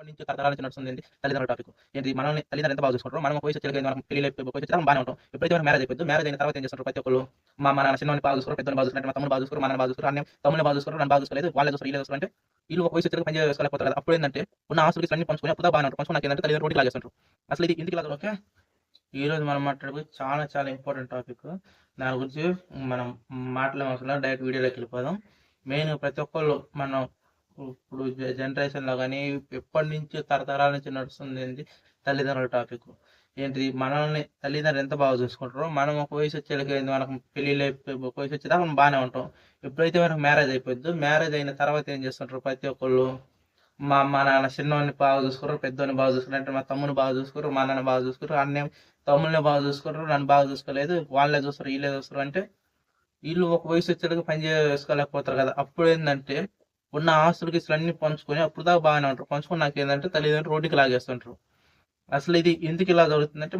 ఎప్పటి నుంచి తరతరాల నుంచి నడుస్తుంది తల్లిదండ్రుల టాపిక్. ఏంటి మనల్ని తల్లిదండ్రులు ఎంత బాగా చూసుకుంటారో, మనం ఒక వయసు వచ్చేసరికి మనం పెళ్లి వచ్చేదాకా బాగానే ఉంటాం. ఎప్పుడైతే మనకు మ్యారేజ్ అయిపోద్దో, మ్యారేజ్ అయిన తర్వాత ఏం చేస్తుంటారు ప్రతి ఒక్కళ్ళు, మా నాన్న చిన్నవాడిని బాగా చూసుకోరు, పెద్దవాడిని బాగా చూసుకుంటారు, మా తమ్ముడు బాగా చూసుకోరు, మా నాన్న బాగా చూసుకోరు, అన్న తమ్ముడిని బాగా చూసుకోరు, నన్ను బాగా చూసుకోలేదు, వాళ్ళే చూస్తారు, వీళ్ళే చూస్తారు అంటే వీళ్ళు ఒక వయసు వచ్చేసరికి పని చేసుకోలేకపోతారు కదా. అప్పుడు ఏంటంటే ఉన్న ఆస్తులకి అన్ని పంచుకొని అప్పుడు బాగానే ఉంటారు. పంచుకున్నాక ఏంటంటే తల్లిదండ్రులు రోడ్డుకి లాగేస్తుంటారు. అసలు ఇది ఎందుకు ఇలా ఓకే. ఈ రోజు మనం మాట్లాడుకు చాలా చాలా ఇంపార్టెంట్ టాపిక్. దాని గురించి మనం మాట్లాడవలసిన డైరెక్ట్ వీడియోలోకి వెళ్ళిపోదాం. మెయిన్ ప్రతి ఒక్కళ్ళు మనం ఇప్పుడు జనరేషన్లో కానీ ఎప్పటి నుంచి తరతరాల నుంచి నడుస్తుంది ఏంటి తల్లిదండ్రుల టాపిక్. ఏంటి మనల్ని తల్లిదండ్రులు ఎంత బాగా చూసుకుంటారో, మనం ఒక వయసు వచ్చేళ్ళకి మనకు పెళ్ళిళ్ళు ఒక వయసు వచ్చేదాకా మనం బాగానే ఉంటాం. ఎప్పుడైతే మనకు మ్యారేజ్ అయిపోద్దో, మ్యారేజ్ అయిన తర్వాత ఏం చేస్తుంటారు ప్రతి ఒక్కళ్ళు, మా అమ్మ నాన్న చిన్నవాడిని బాగా చూసుకోరు, పెద్దవాడిని బాగా చూసుకున్నారు అంటే మా తమ్ముని బాగా చూసుకోరు, మా నాన్న బాగా చూసుకోరు, అన్నే తమ్ముళ్ళని బాగా చూసుకోరు, నన్ను బాగా చూసుకోలేదు, వాళ్ళే చూస్తారు, వీళ్ళే చూస్తారు అంటే వీళ్ళు ఒక వయసు వచ్చేటికి పని చేసుకోలేకపోతారు కదా. అప్పుడు ఏంటంటే ఉన్న ఆస్తులకి ఇసలు అన్ని పంచుకొని అప్పుడు దాకా బాగానే ఉంటారు. పంచుకొని నాకు ఏంటంటే తల్లిదండ్రులు రోడ్డుకి లాగేస్తుంటారు. అసలు ఇది ఎందుకు ఇలా జరుగుతుందంటే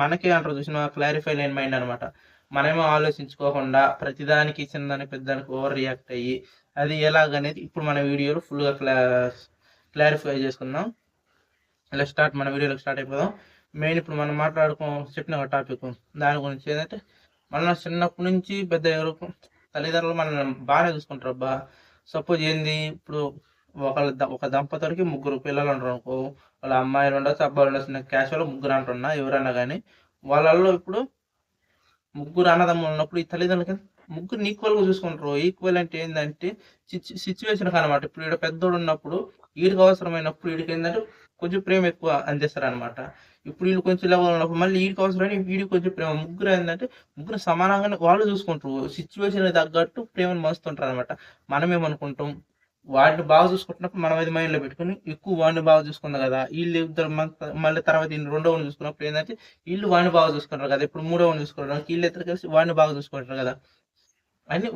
మనకే అంటారు చూసిన క్లారిఫై లేని మైండ్ అనమాట. మనమేమో ఆలోచించుకోకుండా ప్రతిదానికి చిన్నదానికి పెద్దదానికి ఓవర్ రియాక్ట్ అయ్యి అది ఎలాగనేది ఇప్పుడు మన వీడియోలో ఫుల్గా క్లారిఫై చేసుకుందాం. ఇలా మన వీడియోలోకి స్టార్ట్ అయిపోదాం. మెయిన్ ఇప్పుడు మనం చెప్పిన టాపిక్ దాని గురించి ఏంటంటే, మన చిన్నప్పటి నుంచి పెద్ద వరకు తల్లిదండ్రులు మనల్ని బాగానే చూసుకుంటారు అబ్బా. సపోజ్ ఏంది ఇప్పుడు ఒక దంపతుడికి ముగ్గురు పిల్లలు ఉంటారు అనుకో, వాళ్ళ అమ్మాయిలు ఉండొచ్చు, అబ్బాయిలు ఉండొచ్చు, క్యాషువల్ ముగ్గురు అంటున్నా ఎవరన్నా కానీ, వాళ్ళల్లో ఇప్పుడు ముగ్గురు అన్నదమ్ములు ఉన్నప్పుడు ఈ తల్లిదండ్రులకి ముగ్గురు ఈక్వల్గా చూసుకుంటారు. ఈక్వల్ అంటే ఏంటంటే సిచ్యువేషన్ అనమాట. ఇప్పుడు ఈడ పెద్దోడు ఉన్నప్పుడు వీడికి అవసరమైనప్పుడు వీడికి ఏంటంటే కొంచెం ప్రేమ ఎక్కువ అందిస్తారు అనమాట. ఇప్పుడు వీళ్ళు కొంచెం లెవెల్ ఉన్నప్పుడు మళ్ళీ వీడికి అవసరమైన వీడికి కొంచెం ప్రేమ. ముగ్గురు ఏంటంటే ముగ్గురు సమానంగానే వాళ్ళు చూసుకుంటారు. సిచ్యువేషన్ తగ్గట్టు ప్రేమను మస్తుంటారు అనమాట. మనం ఏమనుకుంటాం, వాడిని బాగా చూసుకుంటున్నప్పుడు మనం అది మైండ్లో పెట్టుకుని ఎక్కువ వాడిని బాగా చూసుకుంది కదా, వీళ్ళు ఇద్దరు మళ్ళీ తర్వాత రెండో వాడిని చూసుకున్నప్పుడు ఏంటంటే వీళ్ళు వాడిని బాగా చూసుకుంటారు కదా, ఇప్పుడు మూడో వాడిని చూసుకుంటారు, వీళ్ళు ఇద్దరు కలిసి వాడిని బాగా చూసుకుంటారు కదా అని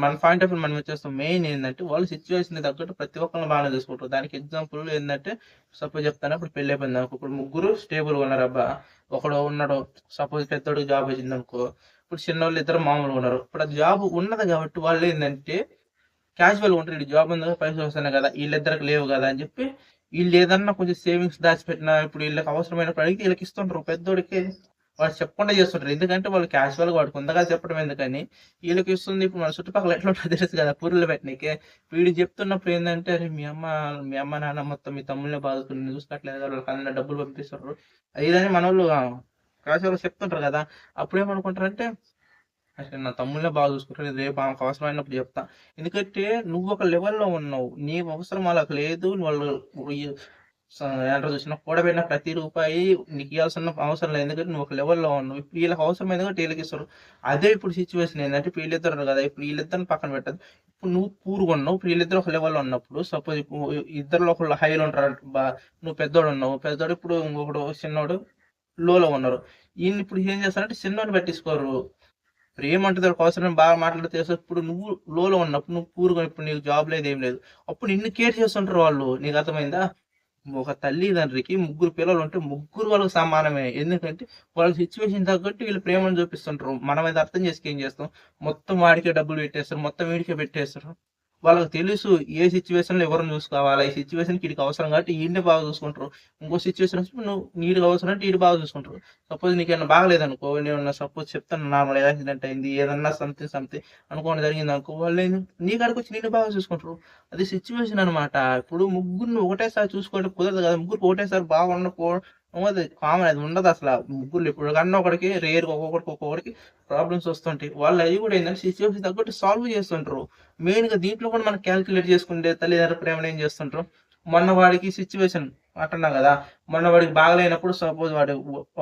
మన పాయింట్ ఆఫ్ వ్యూ మనం వచ్చేస్తాం. మెయిన్ ఏంటంటే వాళ్ళు సిచ్యువేషన్ తగ్గట్టు ప్రతి ఒక్కరిని బాగానే చూసుకుంటారు. దానికి ఎగ్జాంపుల్ ఏంటంటే సపోజ్ చెప్తాను, ఇప్పుడు పెళ్ళి అయిపోయింది అనుకో, ఇప్పుడు ముగ్గురు స్టేబుల్గా ఉన్నారు అబ్బా. ఒకడు ఉన్నాడు, సపోజ్ పెద్దోడికి జాబ్ వచ్చింది అనుకో, ఇప్పుడు చిన్నోళ్ళు ఇద్దరు మామూలుగా ఉన్నారు. ఇప్పుడు ఆ జాబ్ ఉన్నది కాబట్టి వాళ్ళు ఏంటంటే క్యాజువల్గా ఉంటారు. జాబ్ ఉంది కదా, పైసలు వస్తున్నాయి కదా, వీళ్ళిద్దరికి లేవు కదా అని చెప్పి వీళ్ళు ఏదన్నా కొంచెం సేవింగ్స్ దాచిపెట్టినా ఇప్పుడు వీళ్ళకి అవసరమైనప్పుడు అడిగితే వీళ్ళకి ఇస్తుంటారు. పెద్దోడికి వాళ్ళు చెప్పకుండా చేస్తుంటారు. ఎందుకంటే వాళ్ళు క్యాజువల్గా వాడికి ఉందగా చెప్పడం ఎందుకని వీళ్ళకి ఇస్తుంది. ఇప్పుడు మన చుట్టుపక్కల ఎట్లా ఉంటుందో తెలుసు కదా, పురులు పెట్టినకే వీడు చెప్తున్నప్పుడు ఏంటంటే, అరే మీ అమ్మ నాన్న మొత్తం మీ తమ్ముళ్ళని బాధకుని చూసుకోవట్లేదు, వాళ్ళకి అన్న డబ్బులు పంపిస్తారు ఇదని మన వాళ్ళు క్యాజువల్గా చెప్తుంటారు కదా. అప్పుడు ఏమనుకుంటారంటే, అసలు నా తమ్ముళ్ళే బాగా చూసుకుంటారు, రేపు ఆమెకు అవసరమైనప్పుడు చెప్తా. ఎందుకంటే నువ్వు ఒక లెవెల్లో ఉన్నావు, నీ అవసరం వాళ్ళకి లేదు. వాళ్ళు ఏంటో చూసిన కూడబెట్టిన ప్రతి రూపాయి నీకు ఇవ్వాల్సిన అవసరం లేదు, ఎందుకంటే నువ్వు ఒక లెవెల్లో ఉన్నావు. ఇప్పుడు వీళ్ళకి అవసరం ఎందుకంటే వీళ్ళకి ఇస్తారు. అదే ఇప్పుడు సిచ్యువేషన్ ఏంటంటే, ఇప్పుడు వీళ్ళిద్దరు కదా, ఇప్పుడు వీళ్ళిద్దరిని పక్కన పెట్టదు. ఇప్పుడు నువ్వు పూరుగా ఉన్నావు, ఇప్పుడు వీళ్ళిద్దరు ఒక లెవెల్లో ఉన్నప్పుడు సపోజ్ ఇప్పుడు ఇద్దరు ఒకళ్ళు హైలో ఉంటారు. నువ్వు పెద్దోడు ఉన్నావు, పెద్దోడు ఇప్పుడు ఇంకొకడు చిన్నోడు లోలో ఉన్నారు. ఈయన ఇప్పుడు ఏం చేస్తారంటే చిన్నోడిని పట్టించుకోరు. ఇప్పుడు ఏమంటుంది అవసరం బాగా మాట్లాడితే, ఇప్పుడు నువ్వు లోలో ఉన్నప్పుడు నువ్వు పూరుగా, ఇప్పుడు నీకు జాబ్ లేదు ఏం లేదు, అప్పుడు నిన్ను కేర్ చేస్తుంటారు వాళ్ళు. నీకు అర్థమైందా? ఒక తల్లిదండ్రికి ముగ్గురు పిల్లలు ఉంటే ముగ్గురు వాళ్ళకి సమానమే. ఎందుకంటే వాళ్ళ సిచ్యువేషన్ తగ్గట్టు వీళ్ళు ప్రేమను చూపిస్తుంటారు. మనం అది అర్థం చేసుకు ఏం చేస్తాం, మొత్తం వాడికే డబ్బులు పెట్టేస్తారు, మొత్తం వీడికే పెట్టేస్తారు. వాళ్ళకి తెలుసు ఏ సిచ్యువేషన్లో ఎవరిని చూసుకోవాలి, ఈ సిచ్యువేషన్కి వీడికి అవసరం కాబట్టి వీడిని బాగా చూసుకుంటారు. ఇంకో సిచ్యువేషన్ వచ్చి నువ్వు నీడికి అవసరం అంటే వీడు బాగా చూసుకుంటారు. సపోజ్ నీకేమన్నా బాగలేదనుకో, నేను సపోజ్ చెప్తాను, నార్మల్ యాక్సిడెంట్ అయింది, ఏదన్నా సంథింగ్ అనుకోని జరిగింది అనుకో, వాళ్ళు నీ కాడికి వచ్చి నేను బాగా చూసుకుంటారు. అది సిచ్యువేషన్ అనమాట. ఇప్పుడు ముగ్గురిని ఒకటేసారి చూసుకోవడం కుదరదు కదా, ముగ్గురికి ఒకటేసారి బాగుండకపోవడం అది కామన్, అది ఉండదు అసలు. ముగ్గురు ఇప్పుడు కన్నా ఒకటికి రేరుగా ఒక్కొక్కరికి ప్రాబ్లమ్స్ వస్తుంటాయి. వాళ్ళు అవి కూడా ఏంటంటే సిచ్యువేషన్ తగ్గట్టు సాల్వ్ చేస్తుంటారు. మెయిన్గా దీంట్లో కూడా మనం క్యాల్కులేట్ చేసుకుంటే తల్లిదండ్రుల ప్రేమను ఏం చేస్తుంటారు, మొన్న వాడికి సిచ్యువేషన్ అంటున్నా కదా, మొన్న వాడికి బాగలేనప్పుడు సపోజ్ వాడు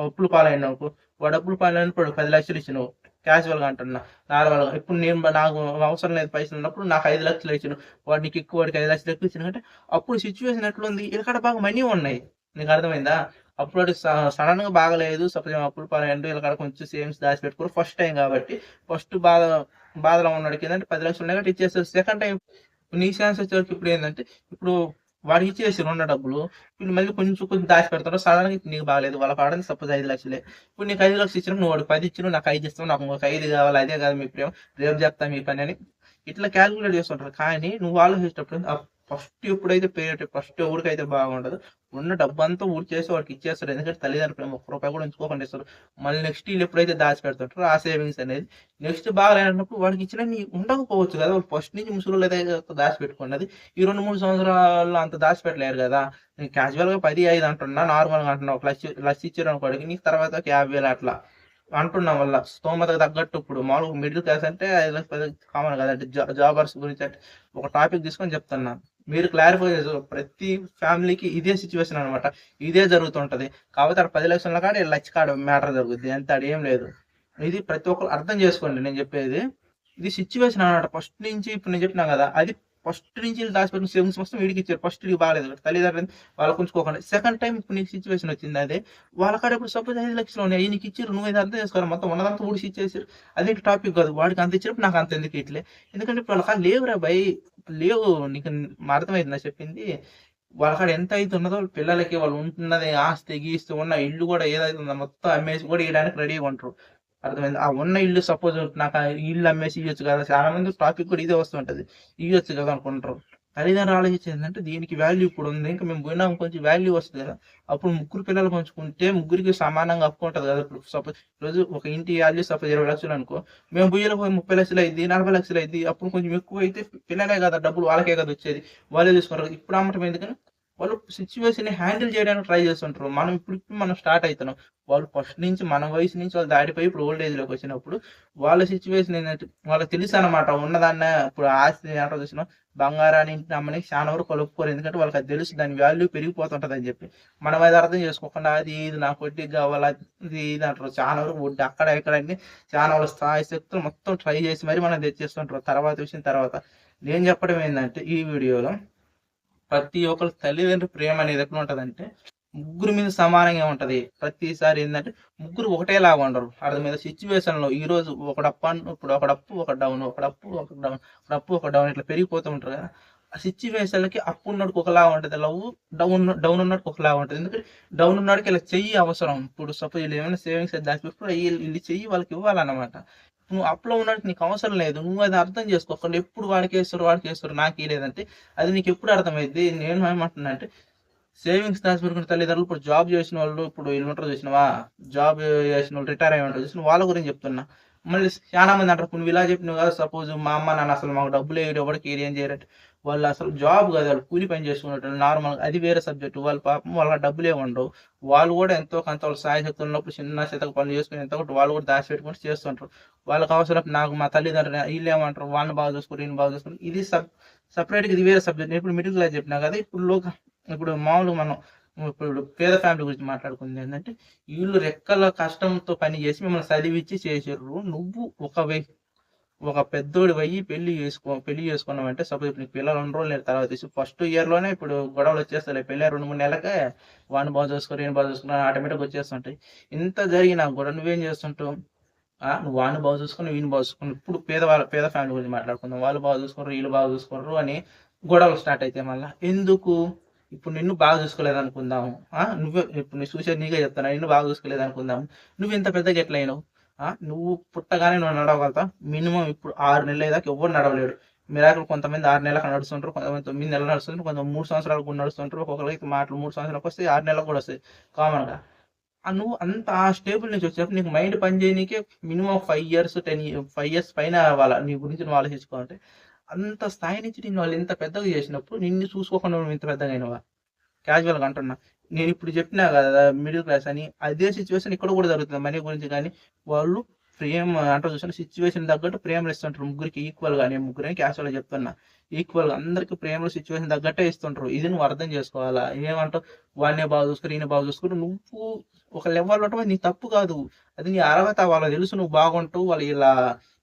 అప్పులు పాలైనప్పుడు, వాడు అప్పులు పాలైనప్పుడు 10 లక్షలు ఇచ్చినావు, క్యాజువల్గా అంటున్నా, నార్మల్గా. ఇప్పుడు నాకు అవసరం లేదు పైసలు ఉన్నప్పుడు నాకు 5 లక్షలు ఇచ్చిన, వాడు నీకు ఎక్కువ, వాడికి 5 లక్షలు ఎక్కువ ఇచ్చిన అంటే అప్పుడు సిచ్యువేషన్ ఎట్లుంది, ఇక్కడ బాగా మనీ ఉన్నాయి. నీకు అర్థమైందా? అప్పుడు వాడు సడన్గా బాగలేదు, సపోజ్ అప్పులు పాలైండు, ఇక్కడ కొంచెం సేవింగ్స్ దాచిపెట్టుకోరు, ఫస్ట్ టైం కాబట్టి ఫస్ట్ బాధలో ఉన్నాడు ఏంటంటే 10 లక్షలు ఉన్నాయి కాబట్టి ఇచ్చేస్తారు. సెకండ్ టైం నీ ఛాన్స్ వచ్చేవరకు ఇప్పుడు ఏంటంటే, ఇప్పుడు వాడికి ఇచ్చేసారు ఉన్న డబ్బులు, ఇప్పుడు మళ్ళీ కొంచెం దాచి పెడతారు. సడన్గా నీకు బాగలేదు, వాళ్ళకి ఆడని సపోజ్ 5 లక్షలే, ఇప్పుడు నీకు 5 లక్షలు ఇచ్చినా నువ్వు వాడికి 10 ఇచ్చినా, నాకు 5 ఇస్తావు, నాకు ఇంకొక 5 కావాలి, అదే కాదు మీ ప్రేమ, రేపు చెప్తా మీ పని అని ఇట్లా క్యాల్కులేట్ చేస్తుంటారు. కానీ నువ్వు ఆలోచించేటప్పుడు ఫస్ట్ ఎప్పుడైతే పేరెంట్ ఫస్ట్ ఎవరికైతే బాగుండదు ఉన్న డబ్బంతా ఊడ్చేసి వాడికి ఇచ్చేస్తారు. ఎందుకంటే తల్లిదండ్రులు ఒక్క రూపాయి కూడా ఉంచుకోకుండా ఇస్తారు. మళ్ళీ నెక్స్ట్ వీళ్ళు ఎప్పుడైతే దాచిపెడుతుంటారో ఆ సేవింగ్స్ అనేది నెక్స్ట్ బాగాలేనప్పుడు వాడికి ఇచ్చిన ఉండకపోవచ్చు కదా. ఫస్ట్ నుంచి ముసలు అయితే దాచిపెట్టుకున్నది ఈ 2-3 సంవత్సరాల్లో అంత దాచిపెట్టలేరు కదా. నేను క్యాజువల్గా 10-5 అంటున్నా, నార్మల్గా అంటున్నా. ఒక లక్ష ఇచ్చారు అనుకోడికి నీకు తర్వాత 50,000 అట్లా అంటున్నాం వల్ల స్తోమతకు తగ్గట్టు. ఇప్పుడు మామూలుగా మిడిల్ క్లాస్ అంటే 5 లక్షలు కామన్ కదా. అంటే జాబర్స్ గురించి అంటే ఒక టాపిక్ తీసుకొని చెప్తున్నా. మీరు క్లారిఫై చేస్తారు. ప్రతి ఫ్యామిలీకి ఇదే సిచ్యువేషన్ అనమాట, ఇదే జరుగుతుంటది. కాబట్టి అక్కడ 10 లక్షల కాడ 1,00,000 కాడ మ్యాటర్ జరుగుద్ది అంత, ఆడ ఏం లేదు. ఇది ప్రతి ఒక్కరు అర్థం చేసుకోండి నేను చెప్పేది. ఇది సిచ్యువేషన్ అనమాట. ఫస్ట్ నుంచి ఇప్పుడు నేను చెప్పినా కదా, అది ఫస్ట్ నుంచి దాచిపెట్టిన సేవింగ్స్ మొత్తం వీడికి ఇచ్చారు. ఫస్ట్ ఇది బాగాలేదు తల్లిదండ్రులు వాళ్ళకు ఉంచుకోకుండా. సెకండ్ టైం ఇప్పుడు నీకు సిచ్యువేషన్ వచ్చింది అదే వాళ్ళ కాడ ఇప్పుడు సపోజ్ 5 లక్షలు ఉన్నాయి, నీకు ఇచ్చారు, నువ్వు ఇది అర్థం చేసుకోవాలి. మొత్తం ఉన్నదంతా ఊడిసి ఇచ్చేసారు. అదే టాపిక్ కాదు. వాడికి అంత ఇచ్చినప్పుడు నాకు అంత ఎందుకు ఇట్లే, ఎందుకంటే ఇప్పుడు వాళ్ళ కాడ లేవురా భయ్, లేవు. నీకు అర్థమైంది నా చెప్పింది. వాళ్ళ కాడ ఎంత అయితే ఉన్నదో పిల్లలకి వాళ్ళు ఉంటున్నది ఆస్తి గీస్తూ ఉన్న ఇల్లు కూడా ఏదైతే ఉందో మొత్తం అమ్మేసి కూడా ఇవ్వడానికి రెడీగా ఉంటారు. అర్థమైంది. ఆ ఉన్న ఇల్లు సపోజ్ నాకు ఆ ఇల్లు అమ్మేసి ఇవ్వచ్చు కదా. చాలా మంది టాపిక్ కూడా ఇదే వస్తుంటది, ఇవ్వచ్చు కదా అనుకుంటారు. తల్లిదండ్రులు ఆలోచించేది ఏంటంటే దీనికి వాల్యూ ఇప్పుడు ఉంది, ఇంకా మేము పోయినా కొంచెం వాల్యూ వస్తుంది కదా. అప్పుడు ముగ్గురు పిల్లలు పంచుకుంటే ముగ్గురికి సమానంగా అప్పు ఉంటుంది కదా. ఇప్పుడు సపోజ్ రోజు ఒక ఇంటి వాల్యూ సపోజ్ 20 లక్షలు అనుకో, మేము బుయ్యలో 30 లక్షలు అయింది, 40 లక్షలు అయింది. అప్పుడు కొంచెం ఎక్కువ అయితే పిల్లలే కదా డబ్బులు వాళ్ళకే కదా వచ్చేది, వాళ్ళే చూసుకుంటారు. ఇప్పుడు అమ్మటం ఎందుకని వాళ్ళు సిచ్యువేషన్ హ్యాండిల్ చేయడానికి ట్రై చేస్తుంటారు. మనం ఇప్పుడు మనం స్టార్ట్ అవుతున్నాం. వాళ్ళు ఫస్ట్ నుంచి మన వయసు నుంచి వాళ్ళు దాటిపోయి ఇప్పుడు ఓల్డ్ ఏజ్లోకి వచ్చినప్పుడు వాళ్ళ సిచ్యువేషన్ ఏంటంటే వాళ్ళకి తెలుసు అనమాట. ఉన్నదాన్ని ఇప్పుడు ఆస్తి అంటే చూసిన బంగారాన్ని అమ్మని చాలా వరకు కలుపుకోరు. ఎందుకంటే వాళ్ళకి అది తెలుసు దాని వాల్యూ పెరిగిపోతుంటుంది అని చెప్పి. మనం అది అర్థం చేసుకోకుండా అది ఇది నాకు వడ్డీ కావాలి అది ఇది అంటారు. చాలా వరకు వడ్డీ అక్కడ ఇక్కడ అన్ని చాలా వాళ్ళ స్థాయి శక్తులు మొత్తం ట్రై చేసి మరి మనం తెచ్చేస్తుంటారు. తర్వాత విషయం తర్వాత నేను చెప్పడం ఏంటంటే ఈ వీడియోలో ప్రతి ఒక్కరి తల్లిదండ్రుల ప్రేమ అనేది ఎక్కడ ఉంటదంటే ముగ్గురు మీద సమానంగా ఉంటది. ప్రతిసారి ఏంటంటే ముగ్గురు ఒకటేలాగా ఉండరు. అర్థం మీద సిచ్యువేషన్ లో ఈ రోజు ఇప్పుడు ఒకడప్పు ఒక డౌన్, ఒకడప్పు ఒక డౌన్, ఒకడప్పు ఒక డౌన్ ఇట్లా పెరిగిపోతూ ఉంటారు కదా. ఆ సిచ్యువేషన్లకి అప్పు ఉన్నోడికి ఒకలాగా ఉంటుంది లవ్, డౌన్ ఉన్నోడికి ఒకలాగా ఉంటుంది. ఎందుకంటే డౌన్ ఉన్నోడికి ఇలా చెయ్యి అవసరం. ఇప్పుడు సపోజ్ వీళ్ళు ఏమైనా సేవింగ్స్ దాచిపెట్టుకుని వీళ్ళు చెయ్యి వాళ్ళకి ఇవ్వాలన్నమాట. నువ్వు అప్లో ఉన్నట్టు నీకు అవసరం లేదు. నువ్వు అది అర్థం చేసుకోకుండా ఎప్పుడు వాడికి వేస్తారు నాకు లేదంటే అది నీకు ఎప్పుడు అర్థమైంది. నేను ఏమంటున్నా అంటే సేవింగ్స్ దాచిపెట్టుకున్న తల్లిదండ్రులు ఇప్పుడు జాబ్ చేసిన వాళ్ళు, ఇప్పుడు వీళ్ళు ఉంటారు చూసినవా, జాబ్ చేసిన వాళ్ళు రిటైర్ అయ్యి ఉంటారు చూసిన వాళ్ళ గురించి చెప్తున్నా. మళ్ళీ చాలా మంది అంటారు నువ్వు ఇలా చెప్పినావు కదా, సపోజ్ మా అమ్మ నాన్న అసలు మాకు డబ్బులు వేయడం ఎవరికి ఏం చేయరంటే వాళ్ళు అసలు జాబ్ కదా, వాళ్ళు కూలి పని చేసుకున్నట్టు నార్మల్, అది వేరే సబ్జెక్ట్. వాళ్ళ పాపం వాళ్ళ డబ్బులే ఉండవు. వాళ్ళు కూడా ఎంతో కొంత వాళ్ళ సాయ శక్తులు ఉన్నప్పుడు చిన్న శతక పనులు చేసుకుని ఎంతో కొంత వాళ్ళు కూడా దాచిపెట్టుకుని చేస్తుంటారు. వాళ్ళకి అవసరం నాకు మా తల్లిదండ్రులు వీళ్ళు ఏమంటారు వాళ్ళని బాగా చూసుకుని వీళ్ళని బాగా చూసుకుని, ఇది సపరేట్గా ఇది వేరే సబ్జెక్ట్. నేను ఇప్పుడు మిడిల్ క్లాస్ చెప్పినా కదా. ఇప్పుడు మామూలుగా మనం ఇప్పుడు పేద ఫ్యామిలీ గురించి మాట్లాడుకుంది ఏంటంటే వీళ్ళు రెక్కల కష్టంతో పని చేసి మిమ్మల్ని చదివిచ్చి చేసారు. నువ్వు ఒక పెద్దోడి పోయి పెళ్లి చేసుకున్నావు సపోజ్ ఇప్పుడు నీకు పిల్లలు 2 రోజులు తర్వాత తీసి ఫస్ట్ ఇయర్లోనే ఇప్పుడు గొడవలు వచ్చేస్తాయి. పెళ్ళి 2-3 నెలలకే వాడిని బాగా చూసుకొని నేను బాగా చూసుకున్నా ఆటోమేటిక్గా వచ్చేస్తుంటాయి. ఇంత జరిగినా కూడా నువ్వేం చేస్తుంటావు, నువ్వు వాడిని బాగా చూసుకుని వీడిని బాగా చూసుకుని. ఇప్పుడు పేద ఫ్యామిలీ గురించి మాట్లాడుకుందాం. వాళ్ళు బాగా చూసుకున్నారు వీళ్ళు బాగా చూసుకున్నారు అని గొడవలు స్టార్ట్ అయితే మళ్ళీ ఎందుకు. ఇప్పుడు నిన్ను బాగా చూసుకోలేదు అనుకుందాము, నువ్వే ఇప్పుడు నీ చూసేది నీకే చెప్తాను, నిన్ను బాగా చూసుకోలేదు అనుకుందాము. నువ్వు ఇంత పెద్దగా ఎట్లా అయినావు. నువ్వు పుట్టగానే నువ్వు నడవగలుగుతావు. మినిమం ఇప్పుడు 6 నెలల దాకా ఎవరు నడవలేడు. మిరాకులు కొంతమంది 6 నెలలకు నడుస్తుంటారు, కొంతమంది 9 నెలలు నడుస్తుంటారు, కొంతమంది 3 సంవత్సరాలకు కూడా నడుస్తుంటారు. ఒక్కొక్కరికి మాటలు 3 సంవత్సరాలకు వస్తాయి, 6 నెలలకు కూడా వస్తాయి కామన్గా. నువ్వు అంత ఆ స్టేబుల్ నుంచి వచ్చేటప్పుడు నీకు మైండ్ పని చేయనీకే మినిమం 5 ఇయర్స్ పైన అవ్వాలా నీ గురించి నువ్వు ఆలోచించుకోవాలంటే. అంత స్థాయి నుంచి నిన్ను వాళ్ళు ఇంత పెద్దగా చేసినప్పుడు నిన్ను చూసుకోకుండా నువ్వు ఇంత పెద్దగా అయినవా. క్యాజువల్గా అంటున్నా. నేను ఇప్పుడు చెప్పినా కదా మిడిల్ క్లాస్ అని, అదే సిచ్యువేషన్ ఇక్కడ కూడా జరుగుతుంది మనీ గురించి. కానీ వాళ్ళు ప్రేమ అంటే చూసిన సిచ్యువేషన్ తగ్గట్టు ప్రేమలు ఇస్తుంటారు ముగ్గురికి ఈక్వల్గా. నేను ముగ్గురికి క్యాజువల్గా చెప్తున్నా, ఈక్వల్గా అందరికి ప్రేమలు సిచ్యువేషన్ తగ్గట్టే ఇస్తుంటారు. ఇది నువ్వు అర్థం చేసుకోవాలా. ఏమంటావు వాడినే బాగా చూసుకుని ఈయన బాగా చూసుకుని నువ్వు ఒక లెవెల్ ఉండటం నీ తప్పు కాదు, అది నీ అర్హత. వాళ్ళకి తెలుసు నువ్వు బాగుంటావు, వాళ్ళు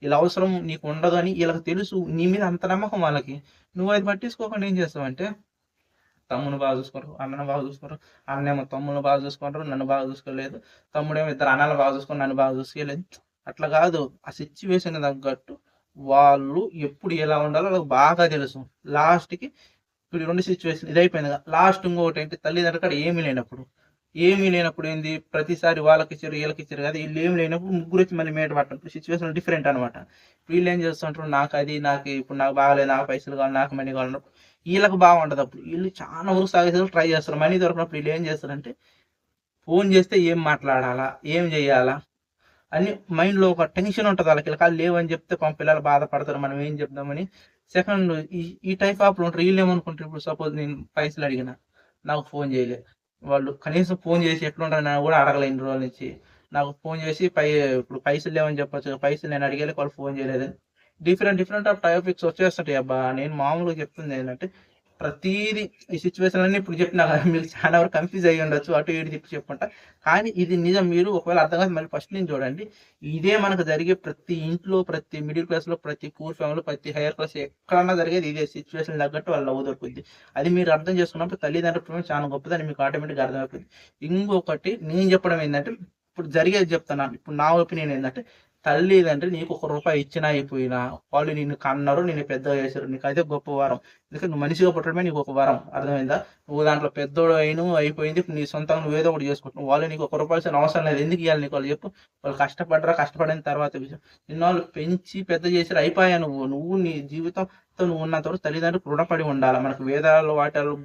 ఇలా అవసరం నీకు ఉండదు అని వీళ్ళకి తెలుసు. నీ మీద అంత నమ్మకం వాళ్ళకి. నువ్వు అది పట్టించుకోకుండా ఏం చేస్తావంటే తమ్ముని బాగా చూసుకోరు, అన్నను బాగా చూసుకోరు. అన్నేమో తమ్ముని బాగా చూసుకుంటారు, నన్ను బాగా చూసుకోలేదు. తమ్ముడేమో 2 అన్నలు బాగా చూసుకొని నన్ను బాగా చూసుకోలేదు. అట్లా కాదు. ఆ సిచ్యువేషన్ తగ్గట్టు వాళ్ళు ఎప్పుడు ఎలా ఉండాలో వాళ్ళకి బాగా తెలుసు. లాస్ట్కి ఇప్పుడు 2 సిచ్యువేషన్ ఇది అయిపోయింది కదా. లాస్ట్ ఇంకొకటి ఏంటి, తల్లిదండ్రుల కాడ ఏమీ లేనప్పుడు ఏమీ లేనప్పుడు ఏంది ప్రతిసారి వాళ్ళకిచ్చారు వీళ్ళకిచ్చారు కదా, వీళ్ళు ఏం లేనప్పుడు ముగ్గురు వచ్చి మళ్ళీ మేట పట్టడం సిచ్యువేషన్ డిఫరెంట్ అనమాట. వీళ్ళు ఏం చేస్తుంటారు, నాకు అది నాకు ఇప్పుడు నాకు బాగాలేదు, నాకు పైసలు కావాలి, నాకు మనీ కావాలన్నప్పుడు వీళ్ళకి బాగుంటుంది. అప్పుడు వీళ్ళు చాలా వరకు సాగేసారు, ట్రై చేస్తారు. మనీ దొరికినప్పుడు వీళ్ళు ఏం చేస్తారంటే ఫోన్ చేస్తే ఏం మాట్లాడాలా, ఏం చేయాలా అని మైండ్లో ఒక టెన్షన్ ఉంటుంది వాళ్ళకి. ఇలా కాదు లేవని చెప్తే పిల్లలు బాధపడతారు, మనం ఏం చెప్దామని. సెకండ్ ఈ ఈ టైప్ ఆఫ్ ఉంటారు. వీళ్ళు ఏమనుకుంటారు, ఇప్పుడు సపోజ్ నేను పైసలు అడిగిన నాకు ఫోన్ చేయలే, వాళ్ళు కనీసం ఫోన్ చేసి ఎట్లుంటారు నన్ను కూడా అడగలే ఇన్ని రోజుల నుంచి. నాకు ఫోన్ చేసి ఇప్పుడు పైసలు లేవని చెప్పొచ్చు, పైసలు నేను అడిగేది వాళ్ళు ఫోన్ చేయలేదు. డిఫరెంట్ డిఫరెంట్ ఆఫ్ టాపిక్స్ వచ్చేస్తుంటాయి అబ్బా. నేను మామూలుగా చెప్తుంది ఏంటంటే ప్రతీది ఈ సిచ్యువేషన్ అన్ని ఇప్పుడు చెప్పినా కదా, మీరు చాలా వరకు కన్ఫ్యూజ్ అయ్యి ఉండొచ్చు, అటు ఇటు చెప్పి చెప్పుకుంటా. కానీ ఇది నిజం. మీరు ఒకవేళ అర్థం కాదు మళ్ళీ ఫస్ట్ నుంచి చూడండి. ఇదే మనకు జరిగే ప్రతి ఇంట్లో, ప్రతి మిడిల్ క్లాస్లో, ప్రతి పూర్ ఫ్యామిలీలో, ప్రతి హైయర్ క్లాస్ ఎక్కడన్నా జరిగేది ఇదే. సిచ్యువేషన్ తగ్గట్టు వాళ్ళు లవ్ దొరుకుద్ది. అది మీరు అర్థం చేసుకున్నప్పుడు తల్లిదండ్రుల ప్రేమ చాలా గొప్పదని మీకు ఆటోమేటిక్గా అర్థమైపోయింది. ఇంకొకటి నేను చెప్పడం ఏంటంటే ఇప్పుడు జరిగేది చెప్తున్నాను. ఇప్పుడు నా ఒపీనియన్ ఏంటంటే తల్లిదండ్రి నీకు ₹1 ఇచ్చినా అయిపోయినా వాళ్ళు నిన్ను కన్నారు, నిన్ను పెద్దగా చేశారు, నీకు అదే గొప్ప వరం. ఎందుకంటే నువ్వు మనిషిగా పుట్టడమే నీకు ఒక వరం. అర్థమైందా? నువ్వు దాంట్లో పెద్దోడు అయిపోయింది. ఇప్పుడు నీ సొంతంగా నువ్వు ఏదో ఒకటి చేసుకుంటున్నావు. వాళ్ళు నీకు ₹1 ఇచ్చిన అవసరం లేదు. ఎందుకు ఇవ్వాలి నీకు? వాళ్ళు చెప్పు. వాళ్ళు కష్టపడ్డరా, కష్టపడిన తర్వాత విషయం. నిన్ను వాళ్ళు పెంచి పెద్ద చేసారు, అయిపోయా. నువ్వు నీ జీవితంతో నువ్వు ఉన్నంత వరకు తల్లిదండ్రులకు రుణపడి ఉండాలి. మనకు వేదాల్లో వాటిల్లో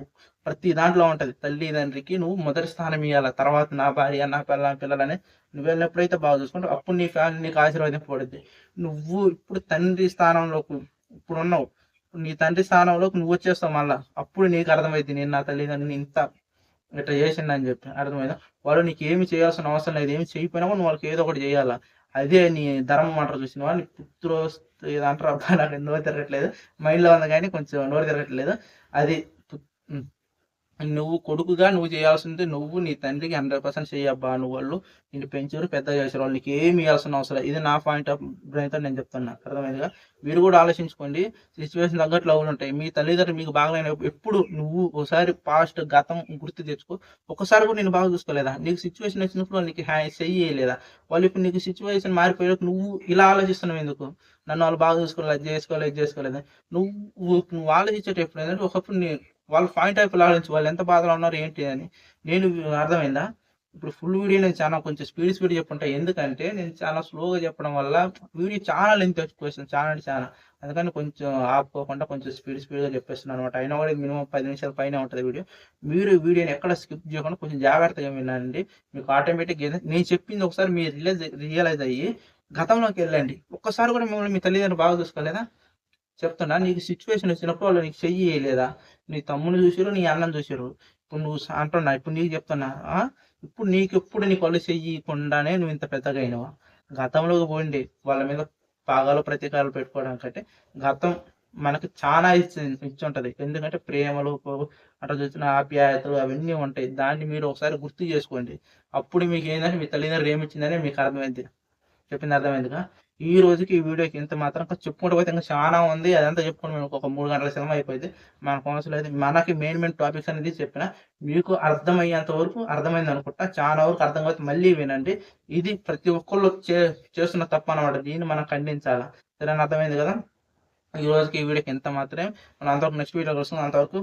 ప్రతి దాంట్లో ఉంటుంది తల్లిదండ్రికి నువ్వు మొదటి స్థానం ఇవ్వాలి. తర్వాత నా భార్య, నా పిల్లలని నువ్వు వెళ్ళినప్పుడైతే బాగా చూసుకుంటావు. అప్పుడు నీ ఫ్యామిలీ నీకు ఆశీర్వాదింపబడుద్ది. నువ్వు ఇప్పుడు తండ్రి స్థానంలోకి ఇప్పుడు ఉన్నావు. నీ తండ్రి స్థానంలోకి నువ్వు వచ్చేస్తావు మళ్ళా. అప్పుడు నీకు అర్థమైంది నేను నా తల్లిదండ్రుని ఇంత ఇట్లా చేసిందని చెప్పి. అర్థమైందా? వాళ్ళు నీకు ఏమి చేయాల్సిన అవసరం లేదు. ఏమి చేయకపోయినా నువ్వు వాళ్ళకి ఏదో ఒకటి చేయాలా. అదే నీ ధర్మం అంటారు చూసిన వాళ్ళు పుత్రో అంటారు. అబ్బా నాకు నోరు తిరగట్లేదు, మైండ్లో ఉంది కానీ కొంచెం నోరు తిరగట్లేదు. అది నువ్వు కొడుకుగా నువ్వు చేయాల్సింది నువ్వు నీ తండ్రికి 100% చెయ్యబ్బా. నువ్వు వాళ్ళు నిన్ను పెంచారు, పెద్ద చేశారు, వాళ్ళు నీకు ఏమి ఇవ్వాల్సిన అవసరం. ఇది నా పాయింట్ ఆఫ్ బ్రెయిన్తో నేను చెప్తున్నా. అర్థమైందిగా? మీరు కూడా ఆలోచించుకోండి. సిచ్యువేషన్ తగ్గట్లు లవ్లు ఉంటాయి. మీ తల్లిదండ్రులు మీకు బాగలేని ఎప్పుడు నువ్వు ఒకసారి పాస్ట్ గతం గుర్తు తెచ్చుకో. ఒకసారి కూడా నేను బాగా చూసుకోలేదా? నీకు సిచ్యువేషన్ వచ్చినప్పుడు వాళ్ళు నీకు చెయ్యలేదా? వాళ్ళు ఇప్పుడు నీకు సిచ్యువేషన్ మారిపోయాక నువ్వు ఇలా ఆలోచిస్తున్నావు ఎందుకు? నన్ను వాళ్ళు బాగా చూసుకోలేదు, అది చేసుకోలేదు, ఇది చేసుకోలేదు. నువ్వు ఆలోచించేటప్పుడు ఏంటంటే ఒకప్పుడు వాళ్ళ పాయింట్ ఆఫ్ ఆలోచించి వాళ్ళు ఎంత బాధలో ఉన్నారు ఏంటి అని. నేను అర్థమైందా? ఇప్పుడు ఫుల్ వీడియో నేను చాలా కొంచెం స్పీడ్ చెప్పుంటా. ఎందుకంటే నేను చాలా స్లోగా చెప్పడం వల్ల వీడియో చాలా లెంత్ వచ్చేస్తుంది, చాలా అంటే చాలా. అందుకని కొంచెం ఆపుకోకుండా కొంచెం స్పీడ్గా చెప్పేస్తున్నాను అనమాట. అయినా కూడా మినిమం 10 నిమిషాల పైన ఉంటుంది వీడియో. మీరు వీడియోని ఎక్కడ స్కిప్ చేయకుండా కొంచెం జాగ్రత్తగా వినండి. మీకు ఆటోమేటిక్గా నేను చెప్పింది ఒకసారి మీరు రియలైజ్ అయ్యి గతంలోకి వెళ్ళండి. ఒక్కసారి కూడా మిమ్మల్ని మీ తల్లిదండ్రులు బాగా చూసుకోలేదా? చెప్తున్నా. నీకు సిచ్యువేషన్ వచ్చినప్పుడు వాళ్ళు నీకు చెయ్యలేదా? నీ తమ్ముని చూసారు, నీ అన్నని చూసారు. ఇప్పుడు నువ్వు అంటున్నా, ఇప్పుడు నీకు చెప్తున్నా. ఇప్పుడు నీకు వాళ్ళు చెయ్యకుండానే నువ్వు ఇంత పెద్దగా అయినవా? గతంలోకి పోండి. వాళ్ళ మీద పాగాలు ప్రతీకారాలు పెట్టుకోవడానికంటే గతం మనకు చాలా ఇచ్చి ఉంటుంది. ఎందుకంటే ప్రేమలు అట్లా చూసిన ఆప్యాయతలు అవన్నీ ఉంటాయి. దాన్ని మీరు ఒకసారి గుర్తు చేసుకోండి. అప్పుడు మీకు ఏంటంటే మీ తల్లిదండ్రులు ఏమిచ్చిందని మీకు అర్థమైంది. చెప్పింది అర్థమైందిగా? ఈ రోజుకి ఈ వీడియోకి ఇంత మాత్రం చెప్పుకుంటూ పోతే ఇంకా చాలా ఉంది. అదంతా చెప్పుకుని మేము ఒక 3 గంటల సినిమా అయిపోయింది. మనకు అవసరం లేదు. మనకి మెయిన్ టాపిక్స్ అనేది చెప్పిన మీకు అర్థమయ్యేంత వరకు అర్థమైంది అనుకుంటా. చాలా వరకు అర్థం కాకపోతే మళ్ళీ వినండి. ఇది ప్రతి ఒక్కళ్ళు చేస్తున్న తప్పు అనమాట. దీన్ని మనం ఖండించాలా. సరే, అర్థమైంది కదా? ఈ రోజుకి ఈ వీడియోకి ఎంత మాత్రమే. మనం అంతవరకు నెక్స్ట్ వీడియో వస్తుంది. అంతవరకు